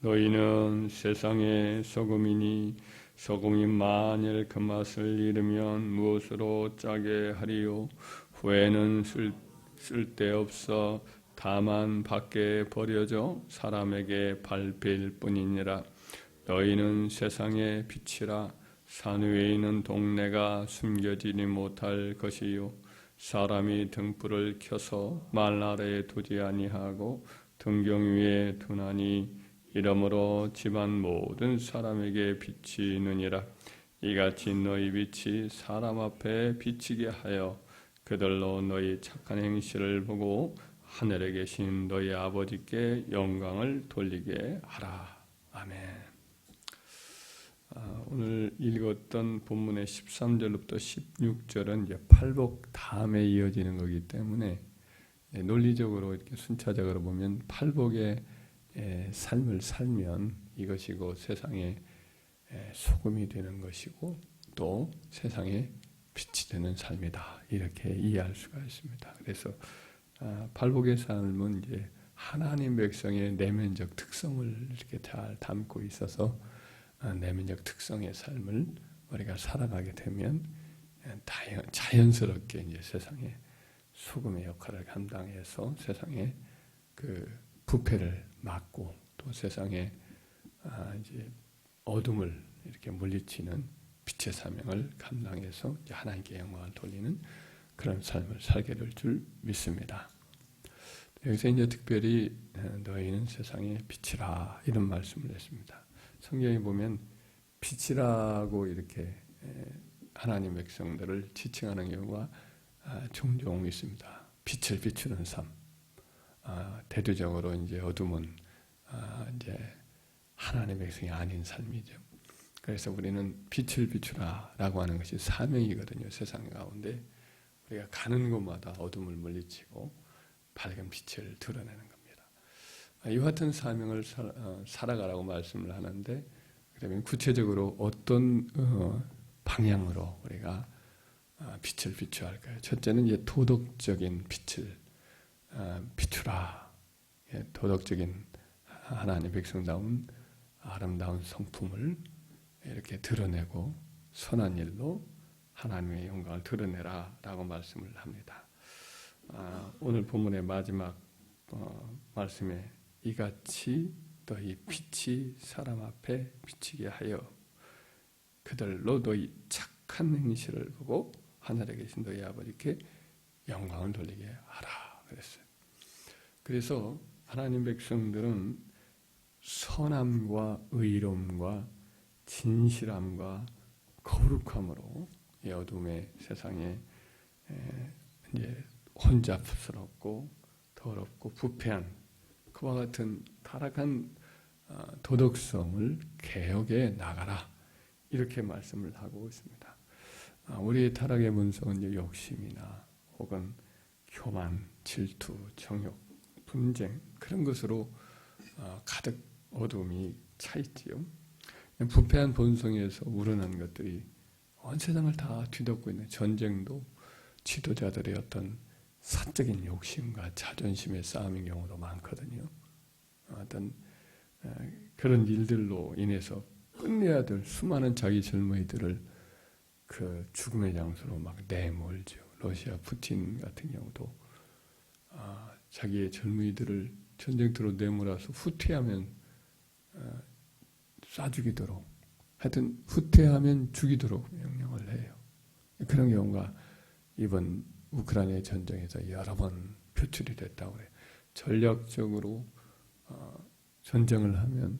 너희는 세상의 소금이니 소금이 만일 그 맛을 잃으면 무엇으로 짜게 하리요. 후에는 쓸데없어 다만 밖에 버려져 사람에게 밟힐 뿐이니라. 너희는 세상의 빛이라. 산 위에 있는 동네가 숨겨지지 못할 것이요. 사람이 등불을 켜서 말 아래에 두지 아니하고 등경 위에 두나니 이러므로 집안 모든 사람에게 비치느니라. 이같이 너희 빛이 사람 앞에 비치게 하여 그들로 너희 착한 행실을 보고 하늘에 계신 너희 아버지께 영광을 돌리게 하라. 아멘. 오늘 읽었던 본문의 13절부터 16절은 이제 팔복 다음에 이어지는 거기 때문에 논리적으로 이렇게 순차적으로 보면 팔복의 삶을 살면 이것이 곧 세상의 소금이 되는 것이고 또 세상의 빛이 되는 삶이다. 이렇게 이해할 수가 있습니다. 그래서 팔복의 삶은 이제 하나님 백성의 내면적 특성을 이렇게 잘 담고 있어서 내면적 특성의 삶을 우리가 살아가게 되면 자연스럽게 이제 세상에 소금의 역할을 감당해서 세상의 그 부패를 막고 또 세상에 이제 어둠을 이렇게 물리치는 빛의 사명을 감당해서 이제 하나님께 영광을 돌리는 그런 삶을 살게 될 줄 믿습니다. 여기서 이제 특별히 너희는 세상의 빛이라 이런 말씀을 했습니다. 성경에 보면 빛이라고 이렇게 하나님 백성들을 지칭하는 경우가 종종 있습니다. 빛을 비추는 삶. 대표적으로 이제 어둠은 이제 하나님 백성이 아닌 삶이죠. 그래서 우리는 빛을 비추라라고 하는 것이 사명이거든요. 세상 가운데 우리가 가는 곳마다 어둠을 물리치고 밝은 빛을 드러내는 겁니다. 이와 같은 사명을 살아가라고 말씀을 하는데 그러면 구체적으로 어떤 방향으로 우리가 빛을 비춰야 할까요? 첫째는 이제 도덕적인 빛을 비추라. 도덕적인 하나님 백성다운 아름다운 성품을 이렇게 드러내고 선한 일로 하나님의 영광을 드러내라 라고 말씀을 합니다. 오늘 본문의 마지막 말씀에 이같이 너희 빛이 사람 앞에 비치게 하여 그들로 너희 착한 행실을 보고 하늘에 계신 너희 아버지께 영광을 돌리게 하라 그랬어요. 그래서 하나님 백성들은 선함과 의로움과 진실함과 거룩함으로 이 어둠의 세상에 이제 혼잡스럽고 더럽고 부패한 그와 같은 타락한 도덕성을 개혁해 나가라 이렇게 말씀을 하고 있습니다. 우리의 타락의 본성은 이제 욕심이나 혹은 교만, 질투, 정욕, 분쟁 그런 것으로 가득 어둠이 차 있지요. 부패한 본성에서 우러난 것들이 온 세상을 다 뒤덮고 있는 전쟁도 지도자들의 어떤 사적인 욕심과 자존심의 싸움인 경우도 많거든요. 어떤 그런 일들로 인해서 끝내야 될 수많은 자기 젊은이들을 그 죽음의 장소로 막 내몰죠. 러시아 푸틴 같은 경우도 자기의 젊은이들을 전쟁터로 내몰아서 후퇴하면 쏴죽이도록 하여튼 후퇴하면 죽이도록 명령을 해요. 그런 경우가 이번 우크라이나 전쟁에서 여러 번 표출이 됐다고 그래요. 전략적으로 전쟁을 하면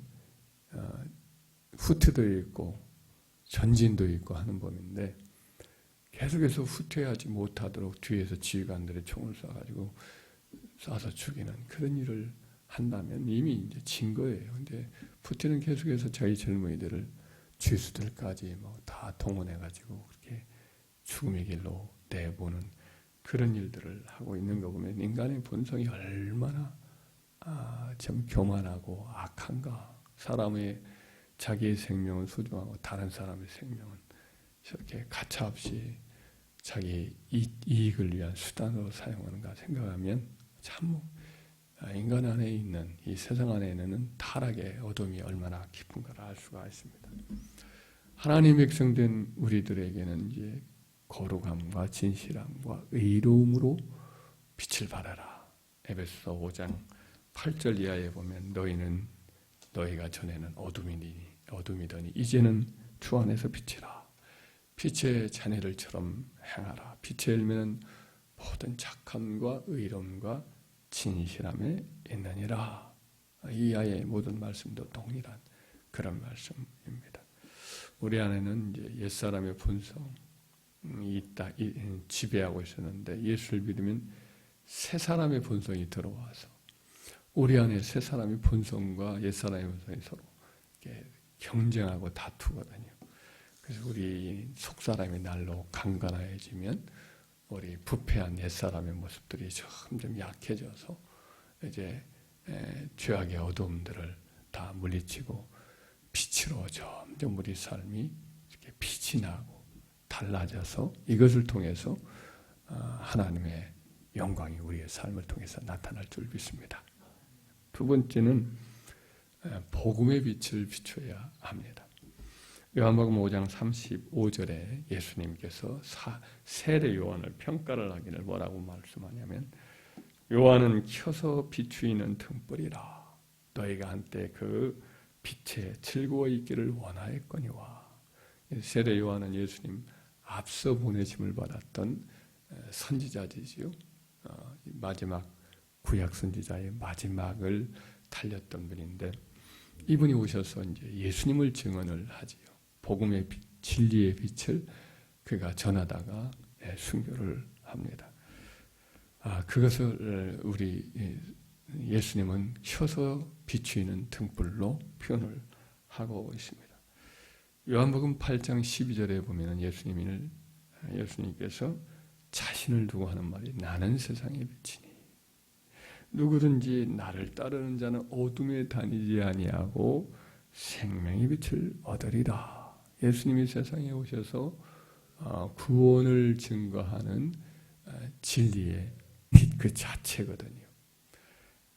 후퇴도 있고 전진도 있고 하는 법인데 계속해서 후퇴하지 못하도록 뒤에서 지휘관들의 총을 쏴서 죽이는 그런 일을 한다면 이미 이제 진 거예요. 근데 푸틴은 계속해서 자기 젊은이들을 죄수들까지 뭐 다 동원해가지고 그렇게 죽음의 길로 내보는 그런 일들을 하고 있는 거 보면 인간의 본성이 얼마나 참 교만하고 악한가. 사람의 자기의 생명은 소중하고 다른 사람의 생명은 저렇게 가차없이 자기 이익을 위한 수단으로 사용하는가 생각하면 참 인간 안에 있는 이 세상 안에는 타락의 어둠이 얼마나 깊은가를 알 수가 있습니다. 하나님 백성된 우리들에게는 이제 거룩함과 진실함과 의로움으로 빛을 발하라. 에베소서 5장 8절 이하에 보면 너희가 전에는 어둠이더니 이제는 주 안에서 빛이라. 빛의 자녀들처럼 행하라. 빛의 열매는 모든 착함과 의로움과 진실함에 있느니라. 이하의 모든 말씀도 동일한 그런 말씀입니다. 우리 안에는 이제 옛사람의 본성이 있다, 지배하고 있었는데 예수를 믿으면 새 사람의 본성이 들어와서 우리 안에 새 사람의 본성과 옛사람의 본성이 서로 경쟁하고 다투거든요. 그래서 우리 속사람이 날로 강건해지면 우리 부패한 옛사람의 모습들이 점점 약해져서 이제 죄악의 어두움들을 다 물리치고 빛으로 점점 우리 삶이 이렇게 빛이 나고 달라져서 이것을 통해서 하나님의 영광이 우리의 삶을 통해서 나타날 줄 믿습니다. 두 번째는 복음의 빛을 비춰야 합니다. 요한복음 5장 35절에 예수님께서 세례 요한을 평가를 하기를 뭐라고 말씀하냐면 요한은 켜서 비추이는 등불이라. 너희가 한때 그 빛에 즐거워 있기를 원하였거니와. 세례 요한은 예수님 앞서 보내심을 받았던 선지자지요. 마지막 구약 선지자의 마지막을 달렸던 분인데 이분이 오셔서 이제 예수님을 증언을 하지요. 복음의 빛, 진리의 빛을 그가 전하다가 순교를 합니다. 그것을 우리 예수님은 켜서 비추이는 등불로 표현을 하고 있습니다. 요한복음 8장 12절에 보면 예수님께서 자신을 두고 하는 말이 나는 세상의 빛이니 누구든지 나를 따르는 자는 어둠에 다니지 아니하고 생명의 빛을 얻으리라. 예수님이 세상에 오셔서 구원을 증거하는 진리의 빛 그 자체거든요.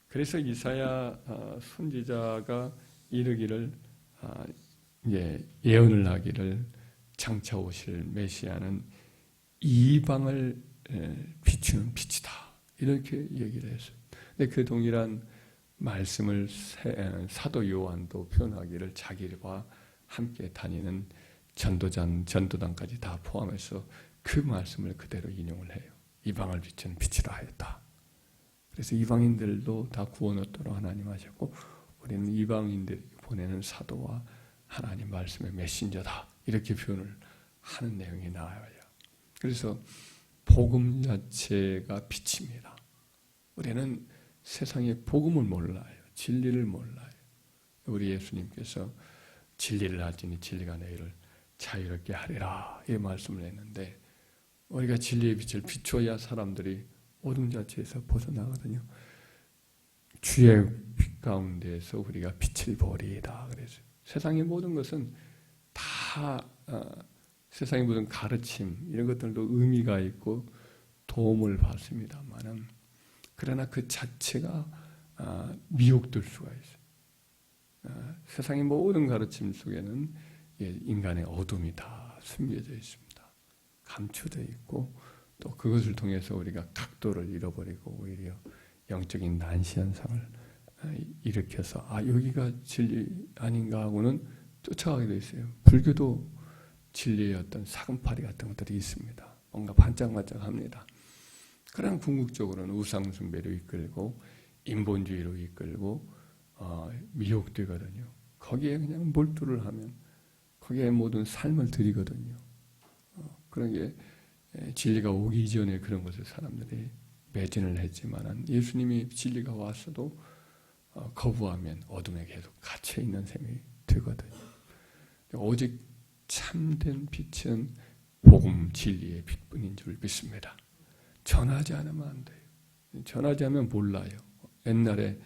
그래서 이사야 선지자가 이르기를 예언을 하기를 장차 오실 메시아는 이방을 비추는 빛이다. 이렇게 얘기를 했어요. 근데 그 동일한 말씀을 사도 요한도 표현하기를 자기와 함께 다니는 전도단까지 다 포함해서 그 말씀을 그대로 인용을 해요. 이방을 비추는 빛이라 하였다. 그래서 이방인들도 다 구원 얻도록 하나님 하셨고 우리는 이방인들이 보내는 사도와 하나님 말씀의 메신저다. 이렇게 표현을 하는 내용이 나와요. 그래서 복음 자체가 빛입니다. 우리는 세상의 복음을 몰라요. 진리를 몰라요. 우리 예수님께서 진리를 알지니 진리가 너희를 자유롭게 하리라 이 말씀을 했는데 우리가 진리의 빛을 비춰야 사람들이 어둠 자체에서 벗어나거든요. 주의 빛 가운데에서 우리가 빛을 보리이다. 그래서 세상의 모든 것은 다 세상의 모든 가르침 이런 것들도 의미가 있고 도움을 받습니다만은 그러나 그 자체가 미혹될 수가 있어요. 세상의 모든 가르침 속에는 인간의 어둠이 다 숨겨져 있습니다. 감추되어 있고 또 그것을 통해서 우리가 각도를 잃어버리고 오히려 영적인 난시 현상을 일으켜서 여기가 진리 아닌가 하고는 쫓아가게 돼 있어요. 불교도 진리의 어떤 사금팔이 같은 것들이 있습니다. 뭔가 반짝반짝합니다. 그러나 궁극적으로는 우상숭배로 이끌고 인본주의로 이끌고 미혹되거든요. 거기에 그냥 몰두를 하면 거기에 모든 삶을 드리거든요. 그런 게 진리가 오기 전에 그런 것을 사람들이 매진을 했지만 예수님이 진리가 왔어도 거부하면 어둠에 계속 갇혀있는 셈이 되거든요. 오직 참된 빛은 복음 진리의 빛뿐인 줄 믿습니다. 전하지 않으면 안 돼요. 전하지 않으면 몰라요. 옛날에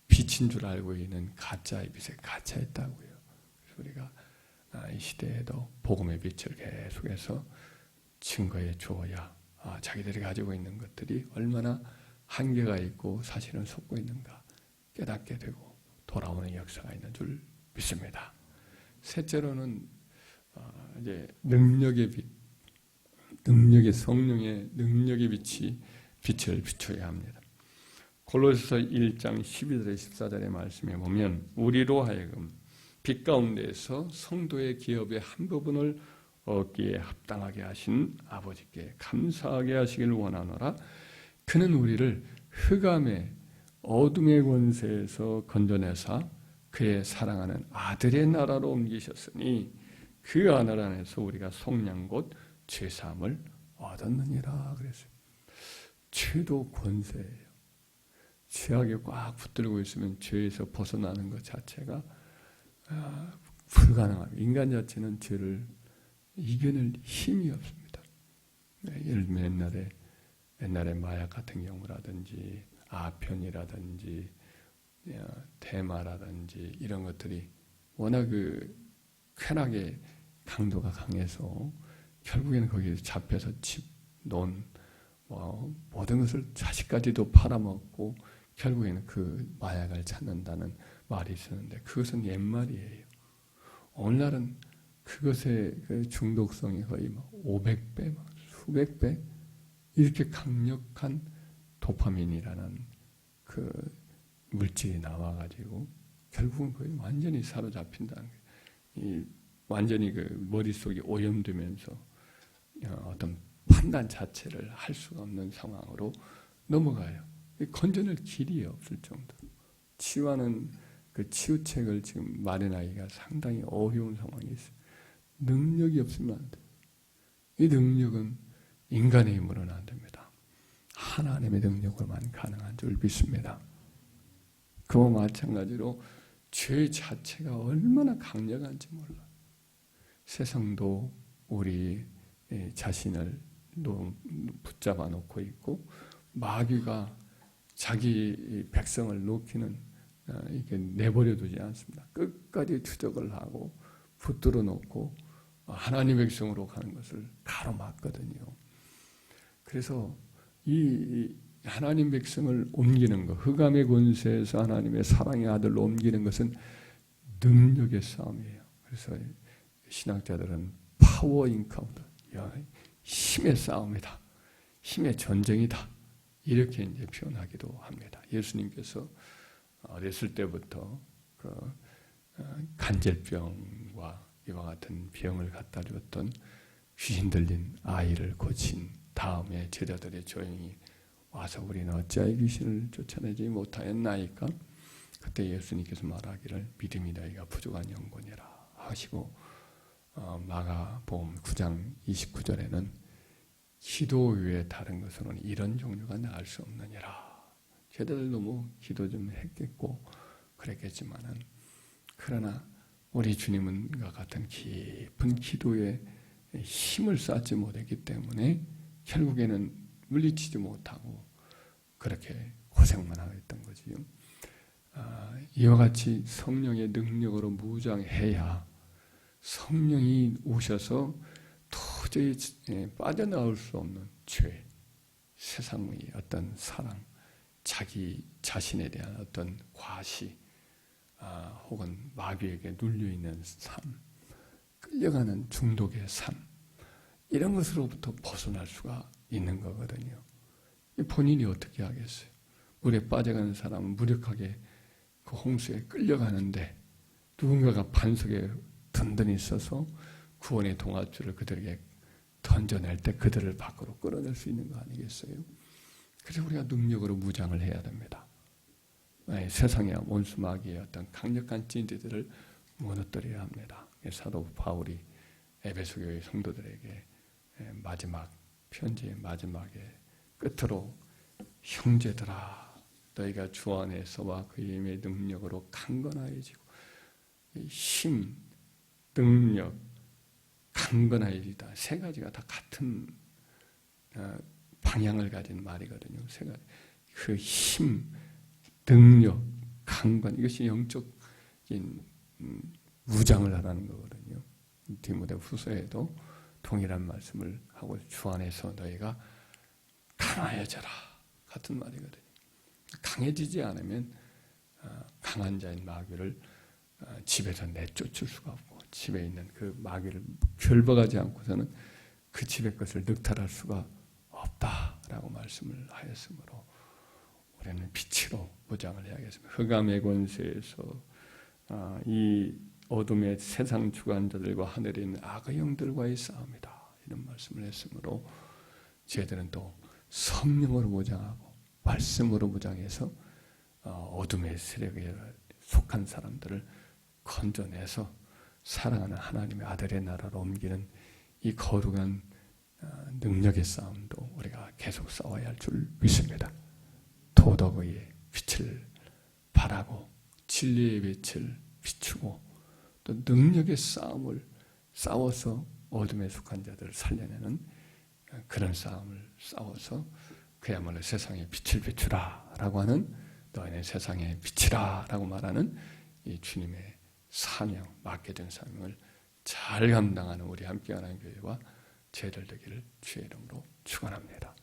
빛인 줄 알고 있는 가짜의 빛에 갇혀있다고요. 그래서 우리가 이 시대에도 복음의 빛을 계속해서 증거해 주어야 자기들이 가지고 있는 것들이 얼마나 한계가 있고 사실은 속고 있는가 깨닫게 되고 돌아오는 역사가 있는 줄 믿습니다. 셋째로는 이제 능력의 빛, 성령의 능력의 빛을 비춰야 합니다. 골로새서 1장 12절에 14절의 말씀에 보면 우리로 하여금 빛 가운데에서 성도의 기업의 한 부분을 얻기에 합당하게 하신 아버지께 감사하게 하시길 원하노라. 그는 우리를 흑암의 어둠의 권세에서 건져내사 그의 사랑하는 아들의 나라로 옮기셨으니 그 아들 안에서 우리가 속량 곧 죄사함을 얻었느니라 그랬어요. 죄도 권세예요. 죄악에 꽉 붙들고 있으면 죄에서 벗어나는 것 자체가 불가능합니다. 인간 자체는 죄를 이겨낼 힘이 없습니다. 예를 들면 옛날에 마약 같은 경우라든지 아편이라든지 대마라든지 이런 것들이 워낙 쾌락의 강도가 강해서 결국에는 거기에 잡혀서 집, 돈, 모든 것을 자식까지도 팔아먹고 결국에는 그 마약을 찾는다는 말이 있었는데 그것은 옛말이에요. 오늘날은 그것의 그 중독성이 거의 500배, 수백 배 이렇게 강력한 도파민이라는 그 물질이 나와가지고 결국은 거의 완전히 사로잡힌다는 거예요. 완전히 그 머릿속이 오염되면서 어떤 판단 자체를 할 수가 없는 상황으로 넘어가요. 건져낼 길이 없을 정도로 치유하는 그 치유책을 지금 마련하기가 상당히 어려운 상황이 있어요. 능력이 없으면 안 돼요. 이 능력은 인간의 힘으로는 안 됩니다. 하나님의 능력으로만 가능한 줄 믿습니다. 그와 마찬가지로 죄 자체가 얼마나 강력한지 몰라. 세상도 우리 자신을 붙잡아 놓고 있고 마귀가 자기 백성을 놓기는 이렇게 내버려두지 않습니다. 끝까지 추적을 하고 붙들어 놓고 하나님 백성으로 가는 것을 가로막거든요. 그래서 이 하나님 백성을 옮기는 것, 흑암의 권세에서 하나님의 사랑의 아들로 옮기는 것은 능력의 싸움이에요. 그래서 신학자들은 파워 인카운터, 힘의 싸움이다, 힘의 전쟁이다 이렇게 이제 표현하기도 합니다. 예수님께서 어렸을 때부터 그 간질병과 이와 같은 병을 갖다 주었던 귀신 들린 아이를 고친 다음에 제자들이 조용히 와서 우리는 어찌하여 귀신을 쫓아내지 못하였나이까? 그때 예수님께서 말하기를 믿음이 너희가 부족한 영혼이라 하시고 마가복음 9장 29절에는 기도 외에 다른 것으로는 이런 종류가 나을 수 없느니라. 제자들 너무 기도 좀 했겠고 그랬겠지만은 그러나 우리 주님과 같은 깊은 기도에 힘을 쌓지 못했기 때문에 결국에는 물리치지 못하고 그렇게 고생만 하고 있던 거지요. 이와 같이 성령의 능력으로 무장해야 성령이 오셔서 도저히 빠져나올 수 없는 죄, 세상의 어떤 사랑, 자기 자신에 대한 어떤 과시, 혹은 마귀에게 눌려있는 삶, 끌려가는 중독의 삶, 이런 것으로부터 벗어날 수가 있는 거거든요. 본인이 어떻게 하겠어요? 물에 빠져가는 사람은 무력하게 그 홍수에 끌려가는데 누군가가 반석에 든든히 서서 구원의 동아줄을 그들에게 던져낼 때 그들을 밖으로 끌어낼 수 있는 거 아니겠어요? 그래서 우리가 능력으로 무장을 해야 됩니다. 세상의 원수 마귀의 어떤 강력한 찐대들을 무너뜨려야 합니다. 사도 바울이 에베소 교회 성도들에게 마지막 편지의 마지막에 끝으로 형제들아 너희가 주 안에서와 그의 힘의 능력으로 강건하여지고 힘, 능력, 강건하여지다. 세 가지가 다 같은 방향을 가진 말이거든요. 세 가지. 그 힘, 능력, 강건 이것이 영적인 무장을 하라는 거거든요. 디모데 후서에도 동일한 말씀을 하고 주 안에서 너희가 강하여져라. 같은 말이거든요. 강해지지 않으면 강한 자인 마귀를 집에서 내쫓을 수가 없고, 집에 있는 그 마귀를 결박하지 않고서는 그 집의 것을 늑탈할 수가 없다라고 말씀을 하였으므로 우리는 빛으로 무장을 해야겠습니다. 흑암의 권세에서 이 어둠의 세상 주관자들과 하늘에 있는 악의 영들과의 싸움이다, 이런 말씀을 했으므로 저희들은 또 성령으로 무장하고 말씀으로 무장해서 어둠의 세력에 속한 사람들을 건져내서 사랑하는 하나님의 아들의 나라로 옮기는 이 거룩한 능력의 싸움도 우리가 계속 싸워야 할 줄 믿습니다. 도덕의 빛을 발하고 진리의 빛을 비추고 또 능력의 싸움을 싸워서 어둠에 속한 자들을 살려내는 그런 싸움을 싸워서 그야말로 세상에 빛을 비추라 라고 하는, 너희는 세상의 빛이라 라고 말하는 이 주님의 사명, 맡겨진 사명을 잘 감당하는 우리 함께하는 교회와 제들 되기를 주의 이름으로 축원합니다.